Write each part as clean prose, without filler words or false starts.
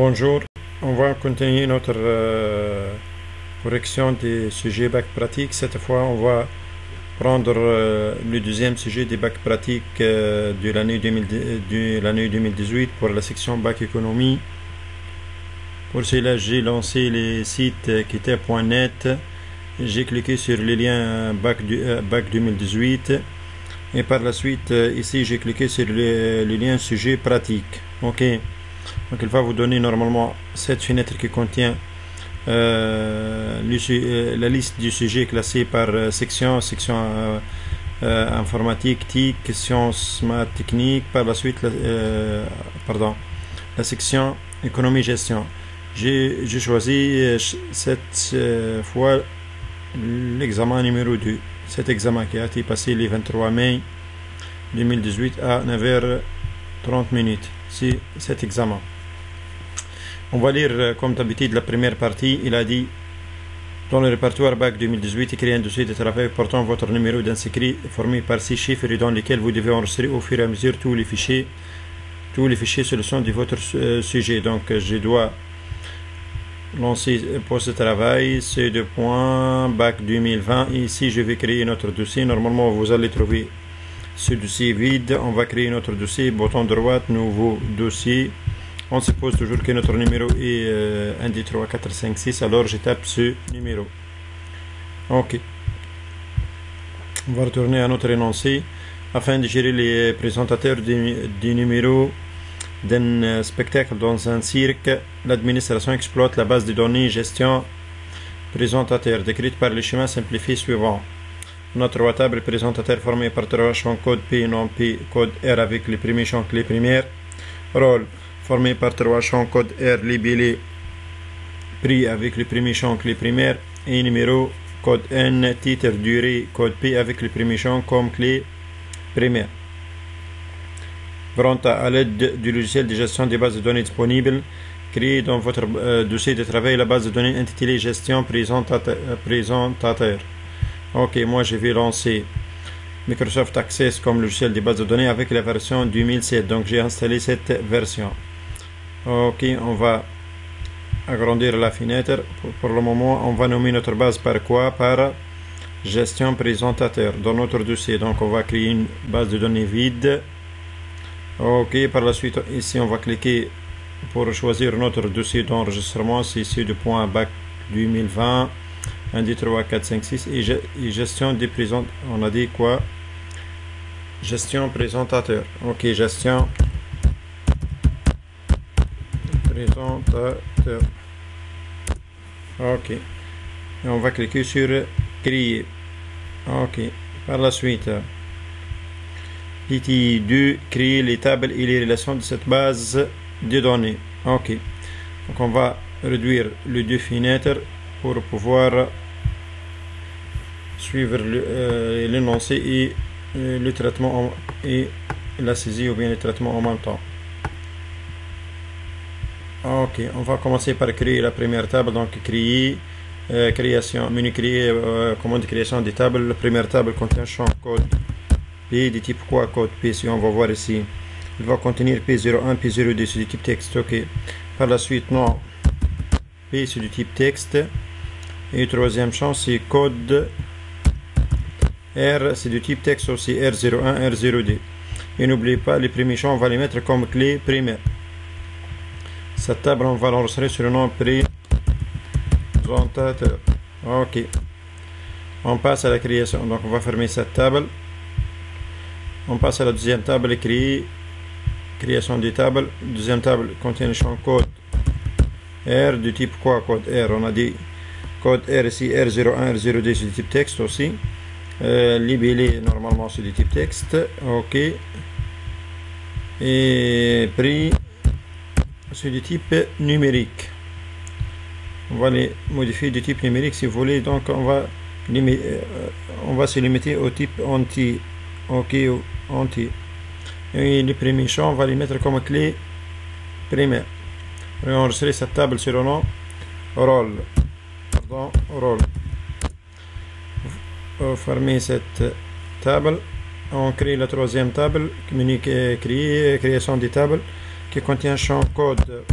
Bonjour, on va continuer notre correction des sujets bac pratique. Cette fois, on va prendre le deuxième sujet des bacs pratiques de l'année 2018 pour la section bac économie. Pour cela, j'ai lancé les sites Quitté.net. J'ai cliqué sur le lien bac 2018 et par la suite, ici, j'ai cliqué sur le lien sujet pratique. Ok. Donc il va vous donner normalement cette fenêtre qui contient la liste du sujet classé par section informatique, TIC, sciences, maths, techniques. Par la suite, la section économie-gestion. J'ai choisi cette fois l'examen numéro 2. Cet examen qui a été passé le 23 mai 2018 à 9h30. C'est cet examen. On va lire comme d'habitude la première partie. Il a dit: dans le répertoire bac 2018, écrivez un dossier de travail portant votre numéro d'inscrit formé par 6 chiffres et dans lesquels vous devez enregistrer au fur et à mesure tous les fichiers solutions de votre sujet. Donc je dois lancer poste de travail C2 bac 2020 et ici je vais créer notre dossier. Normalement vous allez trouver ce dossier vide. On va créer notre dossier, bouton droite, nouveau dossier. On suppose toujours que notre numéro est 1, 2, 3, 4, 5, 6. Alors je tape ce numéro. Ok. On va retourner à notre énoncé. Afin de gérer les présentateurs du numéro d'un spectacle dans un cirque, l'administration exploite la base de données gestion présentateur décrite par le schéma simplifié suivant. Notre table présentateur formé par 3 champs code P, non P, code R avec les premiers champs clés primaires. Rôle formé par 3 champs code R, libellé, prix avec les premiers champs clés primaires. Et numéro code N, titre, durée, code P avec les premiers champs comme clé primaire. Pronta à l'aide du logiciel de gestion des bases de données disponibles. Créez dans votre dossier de travail la base de données intitulée gestion présentateur. Ok, moi je vais lancer Microsoft Access comme logiciel de base de données avec la version 2007. Donc j'ai installé cette version. Ok, on va agrandir la fenêtre. Pour le moment, on va nommer notre base par quoi? Par gestion présentateur dans notre dossier. Donc on va créer une base de données vide. Ok, par la suite, ici on va cliquer pour choisir notre dossier d'enregistrement. C'est ici de point bac 2020. 1, 2, 3, 4, 5, 6 et gestion des présentateurs. On a dit quoi? Gestion présentateur. Ok, gestion présentateur. Ok. Et on va cliquer sur créer. Ok. Par la suite, PT 2, créer les tables et les relations de cette base de données. Ok. Donc on va réduire les deux fenêtres pour pouvoir suivre l'énoncé et le traitement et la saisie ou bien le traitement en même temps. Ok, on va commencer par créer la première table. Donc créer, création, menu créer, commande de création des tables. La première table contient champ code P de type quoi? Code P. Si on va voir ici, il va contenir P01, P02, c'est du type texte. Ok. Par la suite, non, P c'est du type texte. Et le troisième champ c'est code R, c'est du type texte aussi, R01, R02. Et n'oubliez pas, les premiers champs, on va les mettre comme clé primaire. Cette table, on va l'enregistrer sur le nom présentateur. Ok. On passe à la création. Donc, on va fermer cette table. On passe à la deuxième table, créer, création des tables. Deuxième table contient le champ code R du type quoi? Code R, on a dit code R ici, R01, R02, c'est du type texte aussi. Libellé, normalement, c'est du type texte. Ok. Et prix, c'est du type numérique. On va les modifier du type numérique si vous voulez. Donc, on va se limiter au type entier. Ok, entier. Et les premiers champs, on va les mettre comme clé primaire. On va enregistrer cette table sur le nom rôle. Pardon, rôle. Fermer cette table. On crée la troisième table, création des tables, qui contient champ code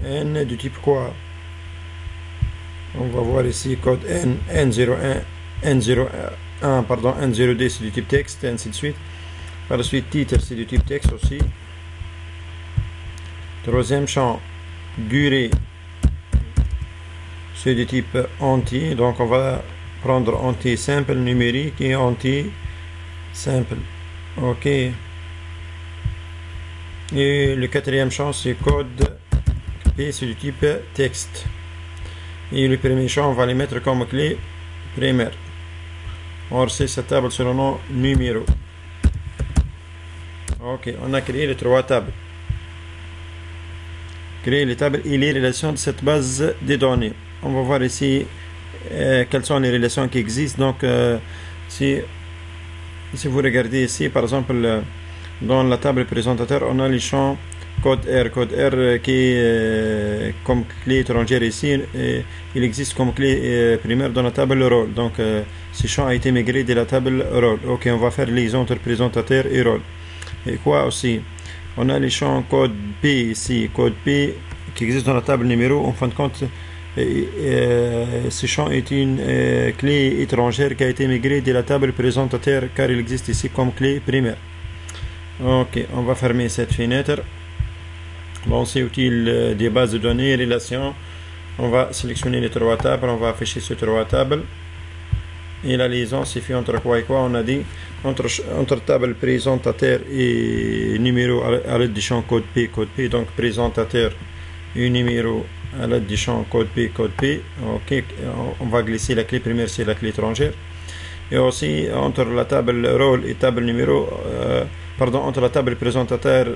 N du type quoi? On va voir ici code N, N01, N01, pardon, N02 c'est du type texte, et ainsi de suite. Par la suite, titre c'est du type texte aussi. Troisième champ, durée, c'est du type entier, donc on va prendre entier simple numérique et entier simple. Ok. Et le quatrième champ, c'est code P, c'est du type texte. Et le premier champ, on va les mettre comme clé primaire. On va recevoir cette table sur le nom numéro. Ok, on a créé les trois tables. Créer les tables et les relations de cette base de données. On va voir ici quelles sont les relations qui existent. Donc, si vous regardez ici, par exemple, dans la table présentateur, on a les champs code R qui est comme clé étrangère ici, il existe comme clé primaire dans la table rôle. Donc, ce champ a été migré de la table rôle. Ok, on va faire liaison entre présentateur et rôle. Et quoi aussi? On a les champs code P ici, code P qui existe dans la table numéro. En fin de compte, ce champ est une clé étrangère qui a été migrée de la table présentateur car il existe ici comme clé primaire. Ok, on va fermer cette fenêtre. Bon, c'est utile des bases de données, relations. On va sélectionner les trois tables, on va afficher ces trois tables. Et la liaison s'est faite entre quoi et quoi? On a dit entre table présentateur et numéro à l'aide du champ code P. Donc présentateur et numéro à l'aide du champ code P. Ok, on va glisser la clé primaire, c'est la clé étrangère. Et aussi entre la table rôle et table numéro, entre la table présentateur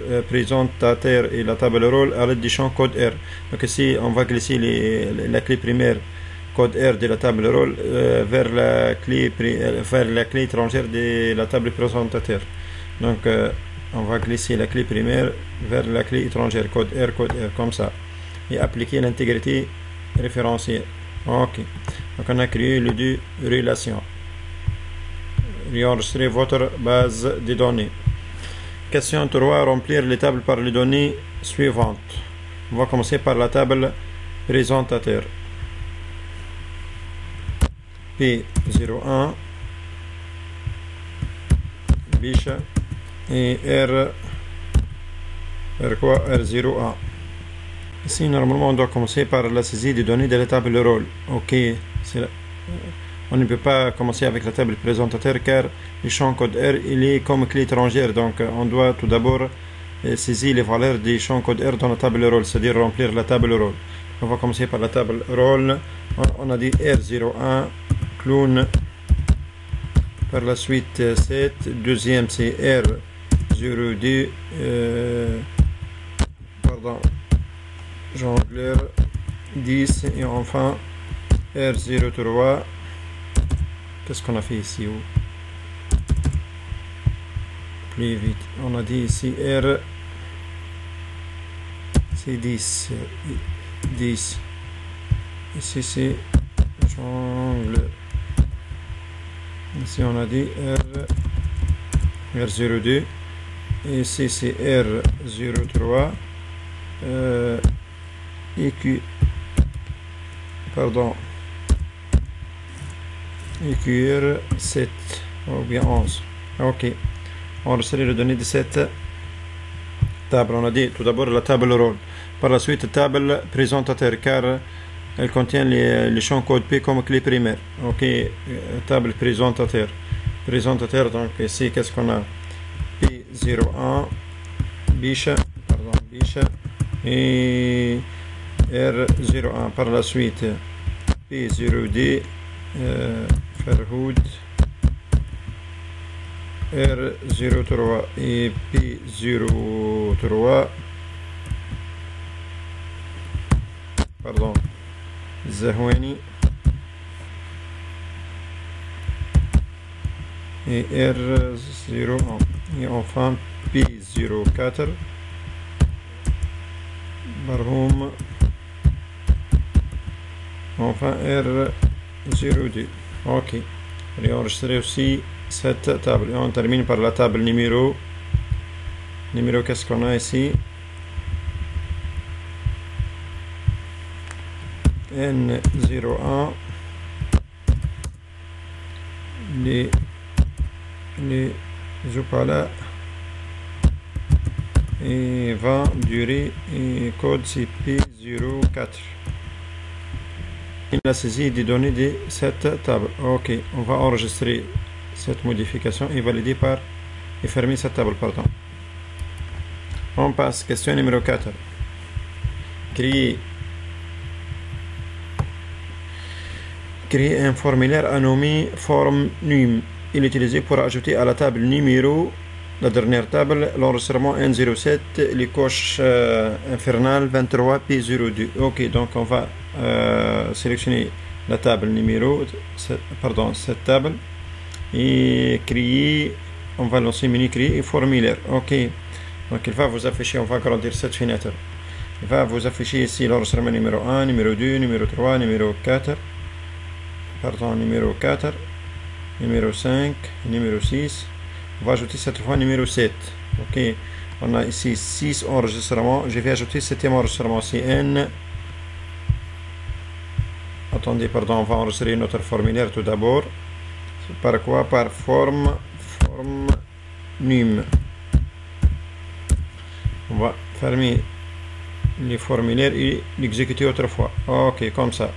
et la table rôle à l'aide du champ code R. Donc ici, on va glisser la clé primaire code R de la table rôle vers la clé étrangère de la table présentateur. Donc, on va glisser la clé primaire vers la clé étrangère code R, comme ça. Et appliquer l'intégrité référentielle. Ok. Donc, on a créé les deux relations. Réenregistrer votre base de données. Question 3. Remplir les tables par les données suivantes. On va commencer par la table présentateur. P01, biche et R0A. Ici, normalement, on doit commencer par la saisie des données de la table rôle. Ok, on ne peut pas commencer avec la table présentateur car le champ code R il est comme clé étrangère. Donc, on doit tout d'abord saisir les valeurs des champs code R dans la table rôle, c'est-à-dire remplir la table rôle. On va commencer par la table rôle. On a dit R01, clown. Par la suite, 7. Deuxième, c'est R02. Jongleur. 10. Et enfin, R03. Qu'est-ce qu'on a fait ici? Plus vite. On a dit ici R. C'est 10. 10. Ici c'est jongleur. Ici on a dit R02. Ici c'est R03. EQR 7 ou bien 11. Ok. On recèle les données de cette table. On a dit tout d'abord la table rôle. Par la suite, table présentateur car elle contient les champs code P comme clé primaire. Ok, table présentateur. Donc ici, qu'est-ce qu'on a? P01, biche et R01. Par la suite, P0D, Ferhoud, R03 et P03. Zahouani et R01 et enfin P04 Barhoum, enfin R02. Ok, réenregistrer aussi cette table et on termine par la table numéro. Qu'est-ce qu'on a ici? N01 les opala et 20 durée et code CP04. Il a saisi des données de cette table. Ok, on va enregistrer cette modification et valider par et fermer cette table, pardon. On passe, question numéro 4. Créer un formulaire à nommer forme num. Il est utilisé pour ajouter à la table numéro, la dernière table, l'enregistrement N07, les coches infernales 23 P02. Ok, donc on va sélectionner la table numéro, cette table, et créer, on va lancer menu créer et formulaire. Ok, donc il va vous afficher, on va agrandir cette fenêtre. Il va vous afficher ici l'enregistrement numéro 1, numéro 2, numéro 3, numéro 4, numéro 4, numéro 5, numéro 6. On va ajouter cette fois numéro 7. Ok, on a ici 6 enregistrements. Je vais ajouter 7e enregistrement, c'est N. Attendez, pardon, on va enregistrer notre formulaire tout d'abord. Par quoi? Par forme num. On va fermer les formulaires et l'exécuter autrefois. Ok, comme ça.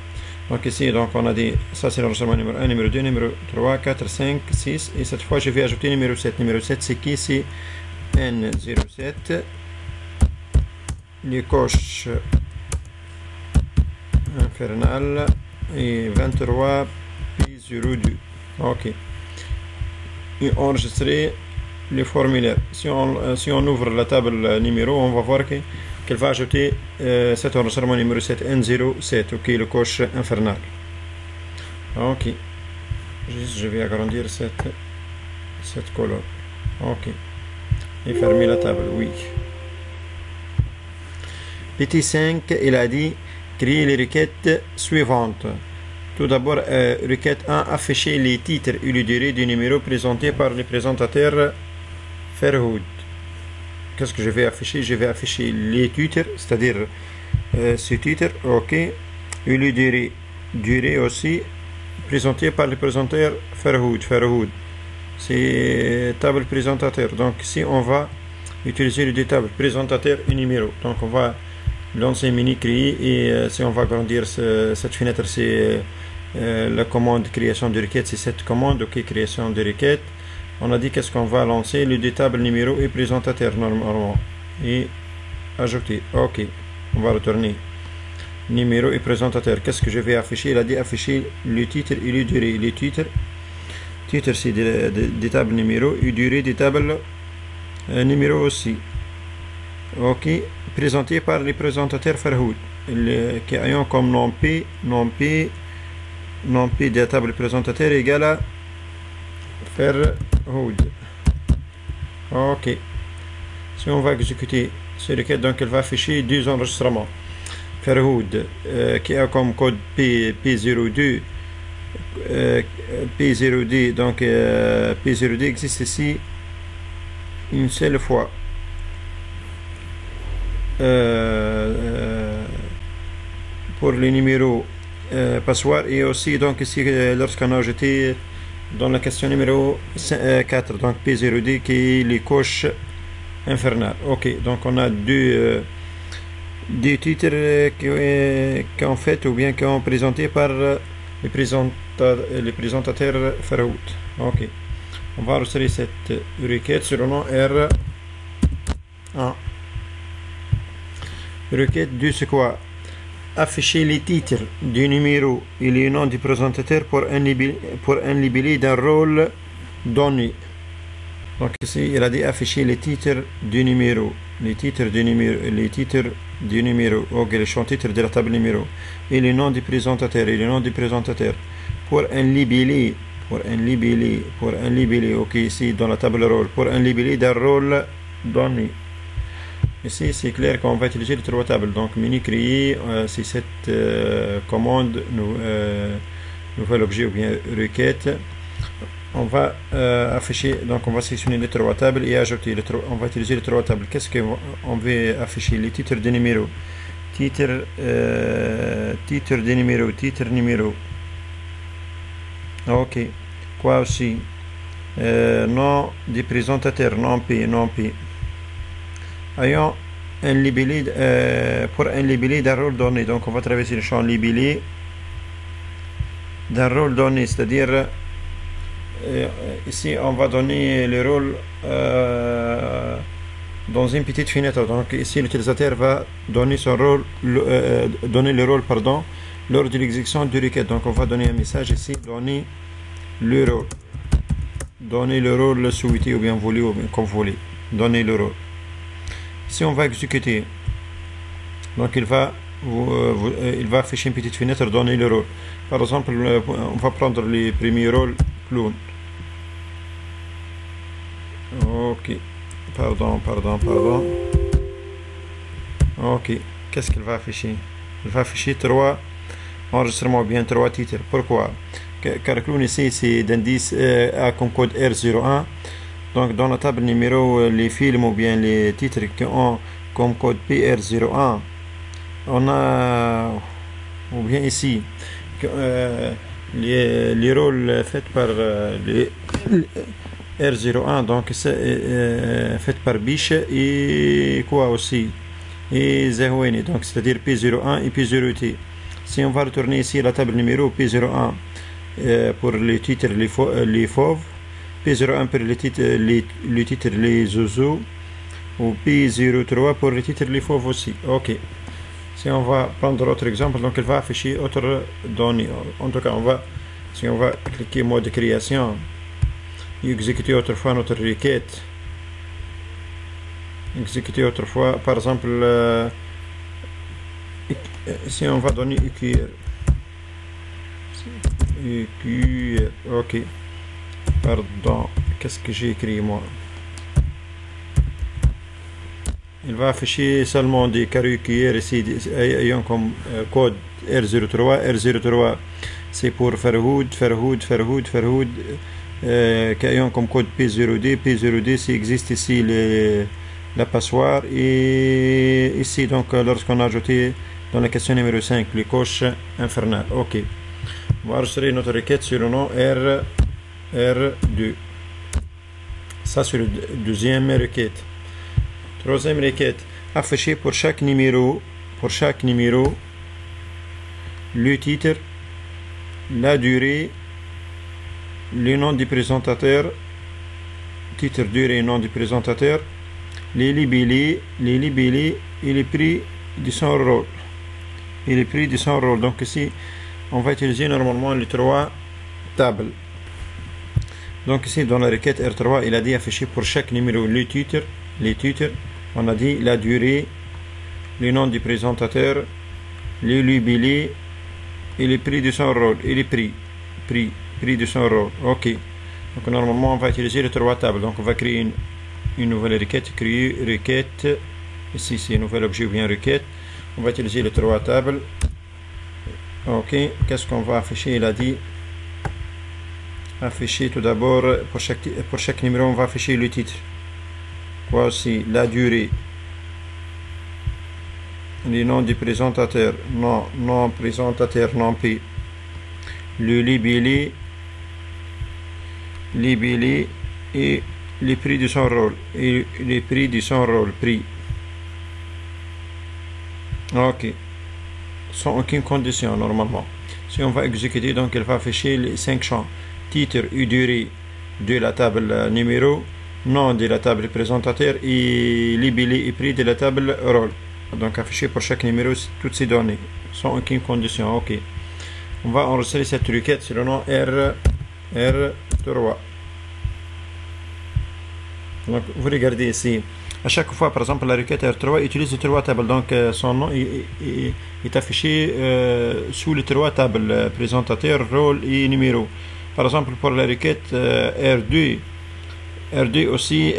Donc ici, donc on a dit, ça c'est l'enregistrement numéro 1, numéro 2, numéro 3, 4, 5, 6. Et cette fois, je vais ajouter numéro 7. Numéro 7, c'est qui? C'est N07. Les coches infernales et 23 P02. Ok. Et enregistrer le formulaire. Si on ouvre la table numéro, on va voir qu'elle va ajouter cet enregistrement numéro 7, N07, ok, le coche infernal. Ok. Juste, je vais agrandir cette colonne. Ok. Et fermer la table, oui. PT5, il a dit créer les requêtes suivantes. Tout d'abord, requête 1, afficher les titres et les durées du numéro présenté par le présentateur Ferhoud. Qu'est-ce que je vais afficher? Je vais afficher les titres, c'est-à-dire ce titre, ok, et les durées aussi, présenté par le présentateur Ferhoud. C'est table présentateur. Donc ici, on va utiliser les deux tables, présentateur et numéro. Donc on va lancer menu créer et si on va agrandir cette fenêtre, c'est la commande création de requête, c'est cette commande, ok, création de requête. On a dit qu'est-ce qu'on va lancer, les deux tables numéro et présentateur normalement. Et ajouter, ok, on va retourner numéro et présentateur. Qu'est-ce que je vais afficher? Il a dit afficher le titre et le durée. Les titres c'est des tables numéro et durée des tables numéro aussi. Ok, présenté par les présentateurs Ferhoud, qui ayant comme nom P de la table présentateur égale à Ferhoud. Ok, si on va exécuter ce requête, donc elle va afficher deux enregistrements. Ferhoud, qui a comme code P02, P02, donc P02 existe ici une seule fois. Pour les numéros passoire et aussi donc ici lorsqu'on a ajouté dans la question numéro 4 donc P02 qui est les coches infernales. Ok, donc on a deux titres qui ont fait ou bien qui ont présenté par les présentateurs Ferhoud. Ok, on va enregistrer cette requête sur le nom R1. Requête 2, c'est quoi? Afficher les titres du numéro et les noms du présentateur pour un libellé d'un rôle donné. Donc ici, il a dit afficher les titres du numéro. Les titres du numéro, ok, les champs titres de la table numéro. Et les noms du présentateur pour un libellé, ok, ici dans la table rôle, pour un libellé d'un rôle donné. Ici, c'est clair qu'on va utiliser les trois tables. Donc, menu créer, c'est cette commande, nouvel objet ou bien requête. On va afficher, donc on va sélectionner les trois tables et ajouter. On va utiliser les trois tables. Qu'est-ce qu'on veut afficher? Les titres de numéro. titre de numéro, titre numéro. Ok. Quoi aussi? Nom du présentateur, non P, non P. Ayons un libellé, pour un libellé d'un rôle donné. Donc on va traverser le champ libellé d'un rôle donné, c'est-à-dire ici on va donner le rôle dans une petite fenêtre. Donc ici l'utilisateur va donner son rôle, donner le rôle pardon, lors de l'exécution de requête. Donc on va donner un message ici, donner le rôle. Donner le rôle souhaité ou bien voulu ou bien comme voulu. Donner le rôle. Si on va exécuter, donc il va afficher une petite fenêtre, donner le rôle. Par exemple, on va prendre les premiers rôles clown. Ok. Pardon. Ok. Qu'est-ce qu'il va afficher? Il va afficher 3 enregistrements ou bien 3 titres. Pourquoi? Car clown ici c'est d'indice A comme code R01. Donc dans la table numéro, les films ou bien les titres qui ont comme code PR01, on a, ou bien ici, les rôles faits par les R01, donc c'est fait par Biche et quoi aussi, et Zahoueni, donc c'est-à-dire P01 et P0T. Si on va retourner ici à la table numéro P01 pour les titres les fauves, P01 pour les titres les zouzous, ou P03 pour les titres les fauves aussi. Ok. Si on va prendre autre exemple, donc il va afficher autre données. En tout cas, si on va cliquer mode création et exécuter autrefois notre requête, exécuter autrefois, par exemple, si on va donner EQR, ok. Pardon, qu'est-ce que j'ai écrit moi? Il va afficher seulement des carrés EQR ici, ayant comme code R03. R03 c'est pour Farhoud, ayant comme code P0D. P0D c'est existe ici la passoire, et ici donc lorsqu'on a ajouté dans la question numéro 5 les coches infernales. Ok. On va enregistrer notre requête sur le nom R2. Ça c'est le deuxième requête. Troisième requête, afficher pour chaque numéro, le titre, la durée, le nom du présentateur, titre, durée et nom du présentateur, les libellés et les prix de son rôle. Donc ici, on va utiliser normalement les 3 tables. Donc ici, dans la requête R3, il a dit afficher pour chaque numéro les titres, on a dit la durée, le nom du présentateur, les libellés et les prix de son rôle, et les prix de son rôle. Ok. Donc normalement, on va utiliser les 3 tables. Donc on va créer une nouvelle requête, créer requête. Ici, c'est un nouvel objet ou bien requête. On va utiliser les 3 tables. Ok. Qu'est-ce qu'on va afficher? Il a dit afficher tout d'abord, pour chaque numéro, on va afficher le titre. Voici la durée, le nom du présentateur, non présentateur, non P, le libellé et les prix de son rôle, prix. Ok. Sans aucune condition normalement. Si on va exécuter, donc il va afficher les 5 champs: titre et durée de la table numéro, nom de la table présentateur et libellé et prix de la table rôle. Donc afficher pour chaque numéro toutes ces données sans aucune condition. Ok. On va enregistrer cette requête sur le nom R3. Donc vous regardez ici, à chaque fois par exemple la requête R3 utilise les 3 tables, donc son nom est affiché sous les 3 tables: présentateur, rôle et numéro. Par exemple pour la requête R2 aussi,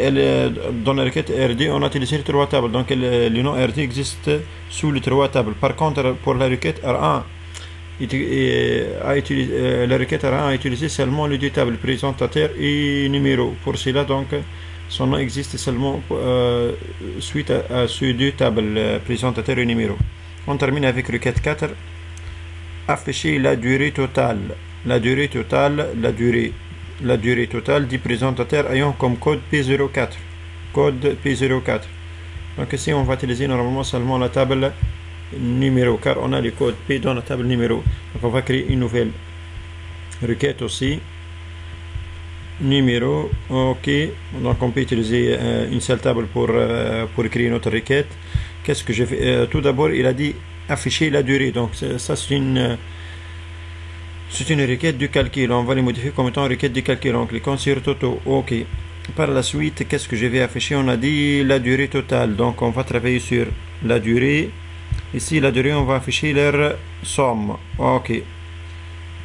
dans la requête R2 on a utilisé les 3 tables, donc le nom R2 existe sous les 3 tables. Par contre pour la requête R1, la requête R1 a utilisé seulement les 2 tables, présentateur et numéro. Pour cela donc son nom existe seulement suite à ces 2 tables, présentateur et numéro. On termine avec requête 4. Afficher la durée totale. La durée totale du présentateur ayant comme code P04. Code P04. Donc ici, on va utiliser normalement seulement la table numéro, car on a le code P dans la table numéro. Donc on va créer une nouvelle requête aussi. Numéro, ok. Donc on peut utiliser une seule table pour créer notre requête. Qu'est-ce que j'ai fait? Tout d'abord, il a dit afficher la durée. Donc ça c'est une requête du calcul. On va les modifier comme étant requête du calcul. En cliquant sur Toto, ok. Par la suite, qu'est-ce que je vais afficher? On a dit la durée totale. Donc on va travailler sur la durée. Ici, la durée, on va afficher leur somme. Ok.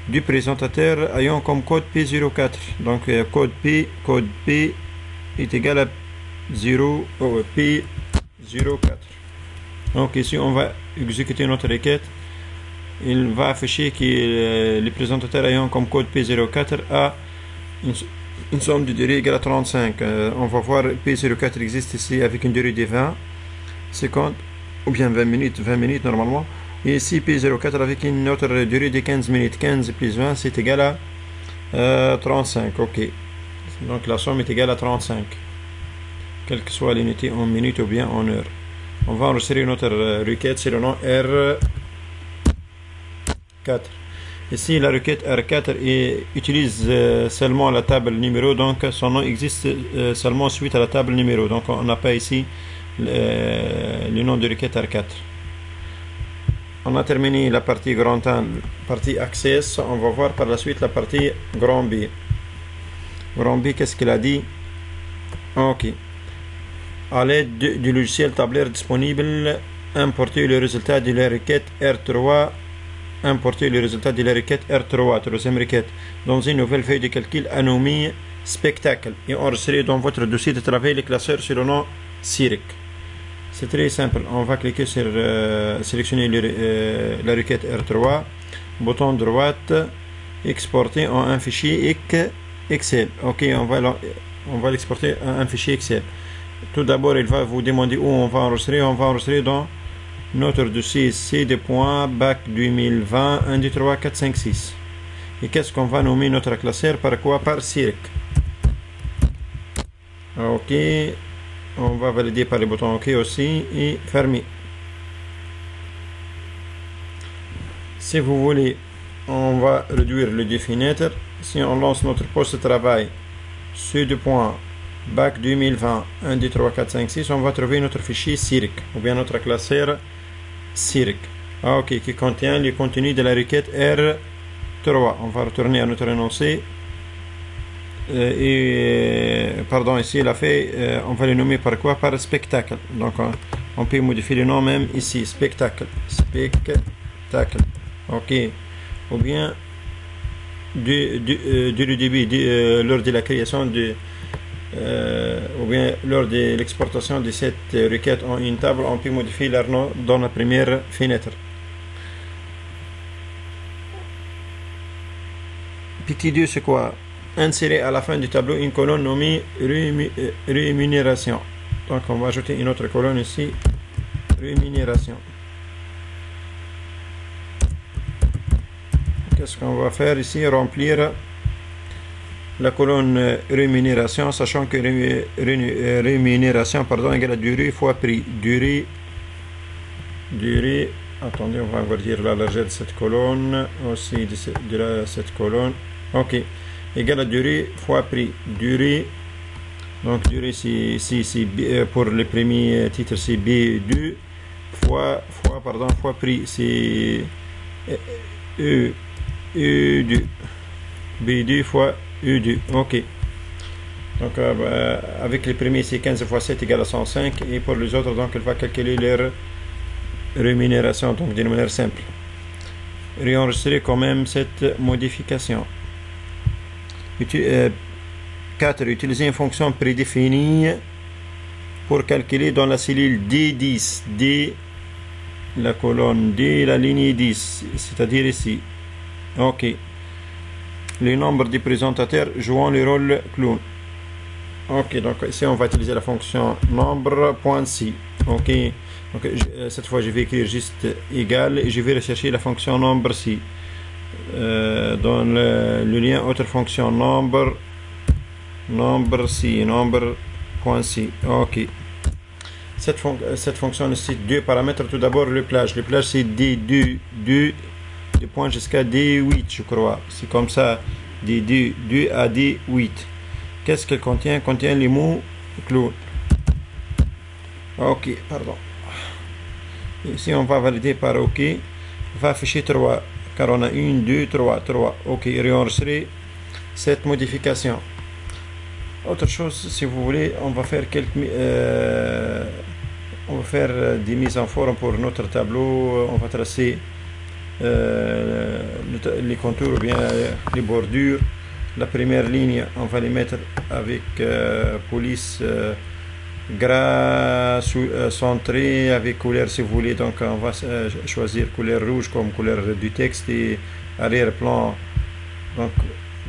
Du présentateur ayant comme code P04. Donc code P est égal à P04. Donc ici, on va exécuter notre requête. Il va afficher que le présentateur ayant comme code P04 a une somme de durée égale à 35. On va voir P04 existe ici avec une durée de 20, 50 ou bien 20 minutes normalement. Et ici P04 avec une autre durée de 15 minutes. 15 plus 20 c'est égal à 35. Ok. Donc la somme est égale à 35. Quelle que soit l'unité en minutes ou bien en heures. On va enregistrer notre requête, c'est le nom R4. Ici, la requête R4 utilise seulement la table numéro, donc son nom existe seulement suite à la table numéro. Donc on n'a pas ici le nom de requête R4. On a terminé la partie grand A, partie access. On va voir par la suite la partie grand B. Grand B, qu'est-ce qu'il a dit? Ok. À l'aide du logiciel tableur disponible, importer le résultat de la requête R3. Importer le résultat de la requête R3, troisième requête, dans une nouvelle feuille de calcul anommée spectacle et enregistrer dans votre dossier de travail le classeur sur le nom Circ. C'est très simple. On va cliquer sur sélectionner la requête R3, bouton droite, exporter en un fichier Excel. Ok, on va l'exporter en un fichier Excel. Tout d'abord, il va vous demander où on va enregistrer. On va enregistrer dans notre dossier C.bac 2020 1, 2, 3, 4, 5, 6. Et qu'est-ce qu'on va nommer notre classeur? Par quoi? Par Circ. Ok. On va valider par le bouton OK aussi et fermer. Si vous voulez, on va réduire le deux fenêtres. Si on lance notre poste de travail C.bac 2020 1, 2, 3, 4, 5, 6, on va trouver notre fichier Circ ou bien notre classeur Circ. Ok, qui contient le contenu de la requête R3. On va retourner à notre énoncé. Pardon, ici la feuille, on va le nommer par quoi? Par spectacle. Donc on peut modifier le nom même ici, spectacle. Ok. Ou bien du début, lors de la création ou bien lors de l'exportation de cette requête en une table, on peut modifier leur nom dans la première fenêtre. Petit 2, c'est quoi? Insérer à la fin du tableau une colonne nommée rémunération. Donc on va ajouter une autre colonne ici, rémunération. Qu'est-ce qu'on va faire ici? Remplir la colonne rémunération, sachant que rémunération égale à durée fois prix. Durée, attendez, on va agrandir la largeur de cette colonne, aussi de cette colonne. Ok. Égale à durée fois prix. Durée, donc durée pour le premier titre c'est B2 fois prix c'est E2. B2 fois E2. Ok. Donc avec les premiers c'est 15 fois 7 égale à 105 et pour les autres donc il va calculer leur rémunération donc d'une manière simple. Réenregistrer quand même cette modification. 4. Utiliser une fonction prédéfinie pour calculer dans la cellule D10, D, la colonne D, la ligne 10, c'est-à-dire ici. Ok. Le nombre de présentateurs jouant le rôle clown. Ok, donc ici on va utiliser la fonction nombre.si. Ok. Donc, cette fois, je vais écrire juste égal et je vais rechercher la fonction nombre si. Dans le lien autre fonction nombre si, nombre.si. Ok. Cette fonction nécessite deux paramètres. Tout d'abord, le plage. Le plage, c'est D2, 2 points jusqu'à D8, je crois. C'est comme ça, D2, 2 à D8. Qu'est-ce qu'elle contient? Elle contient les mots clown. Ok, pardon. Ici, on va valider par OK. On va afficher 3, car on a 1, 2, 3. OK, réenregistrer cette modification. Autre chose, si vous voulez, on va faire des mises en forme pour notre tableau. On va tracer les contours ou bien les bordures. La première ligne, on va les mettre avec police gras centré avec couleur si vous voulez. Donc on va choisir couleur rouge comme couleur du texte et arrière-plan. Donc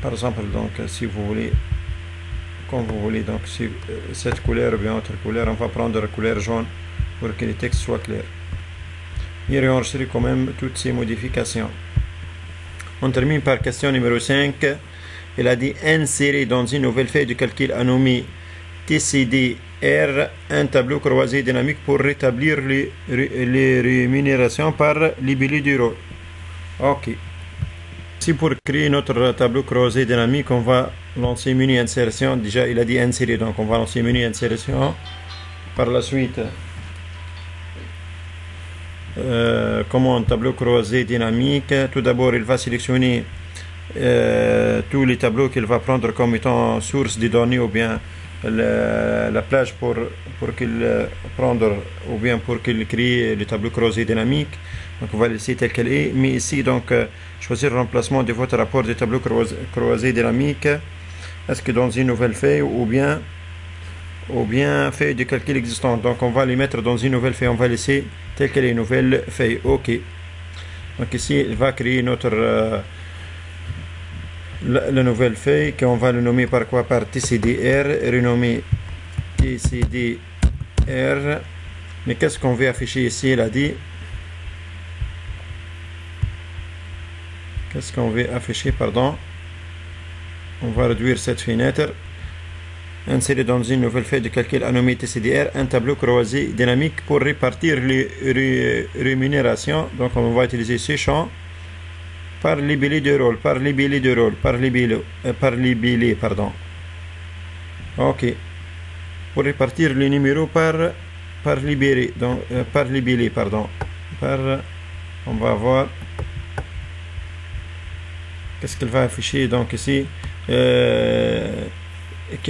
par exemple, donc si vous voulez, comme vous voulez, donc si cette couleur ou bien autre couleur, on va prendre la couleur jaune pour que le texte soit clair. Et réenregistrer quand même toutes ces modifications. On termine par question numéro 5. Elle a dit insérer dans une nouvelle feuille de calcul à nommer TCDR un tableau croisé dynamique pour rétablir les rémunérations par libellé du rôle. Ok. Si pour créer notre tableau croisé dynamique, on va lancer menu insertion. Déjà, il a dit insérer, donc on va lancer menu insertion. Par la suite, commande tableau croisé dynamique. Tout d'abord, il va sélectionner tous les tableaux qu'il va prendre comme étant source de données ou bien la plage pour qu'il prendre ou bien pour qu'il crée le tableau croisé dynamique. Donc on va laisser tel qu'elle est, mais ici donc choisir le remplacement de votre rapport de tableau croisé dynamique. Est-ce que dans une nouvelle feuille ou bien feuille de calcul existante. Donc on va les mettre dans une nouvelle feuille, on va laisser telle qu'elle est, nouvelle feuille. Ok. Donc ici il va créer notre la nouvelle feuille qu'on va le nommer par quoi? Par TCDR, renommer TCDR. Mais qu'est-ce qu'on veut afficher ici? Elle a dit qu'est-ce qu'on veut afficher, pardon. On va réduire cette fenêtre. Insérer dans une nouvelle feuille de calcul à nommer TCDR un tableau croisé dynamique pour répartir les rémunérations. Donc on va utiliser ce champ par libellé de rôle, par libellé, pardon. Ok. Pour répartir les numéros par libellé, donc par libellé, pardon. On va voir qu'est-ce qu'elle va afficher donc ici. Qui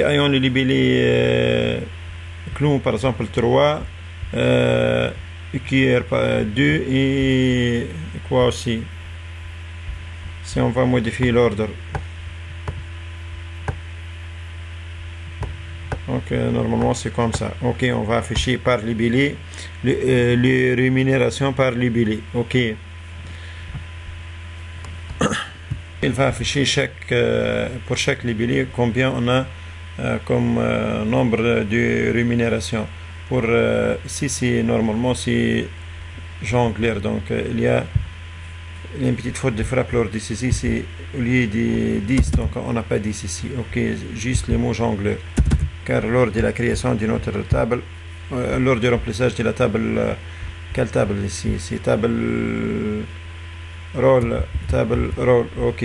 ayant le libellé clown par exemple 3, EQR 2 et quoi aussi. Si on va modifier l'ordre. Donc normalement c'est comme ça. Ok, on va afficher par libellé les rémunérations par libellé. Ok. Il va afficher pour chaque libellé combien on a comme nombre de rémunération. Pour ici c'est normalement c'est jongleur, donc il y a une petite faute de frappe lors de ceci, c'est au lieu de 10, donc on n'a pas 10 ici. Ok, juste le mot jongleur, car lors de la création de notre table, lors du remplissage de la table, quelle table ici? C'est table roll, ok.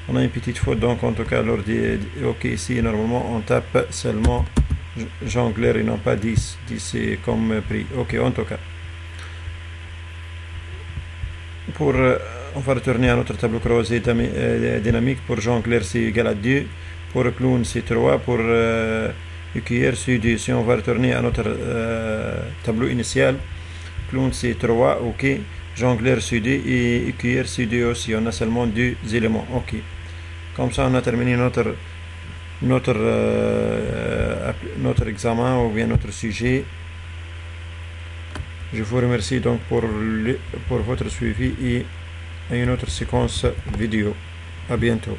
On a une petite faute, donc en tout cas lors de ok, ici normalement on tape seulement jongleur et non pas 10. 10 c'est comme prix. Ok, en tout cas. On va retourner à notre tableau croisé dynamique. Pour jongleur c'est égal à 2, pour clown c'est 3, pour EQR c'est 2. Si on va retourner à notre tableau initial, clown c'est 3, ok, jongleur c'est 2 et EQR c'est 2 aussi. On a seulement 2 éléments. Ok, comme ça on a terminé notre examen ou bien notre sujet. Je vous remercie donc pour votre suivi et à une autre séquence vidéo. À bientôt.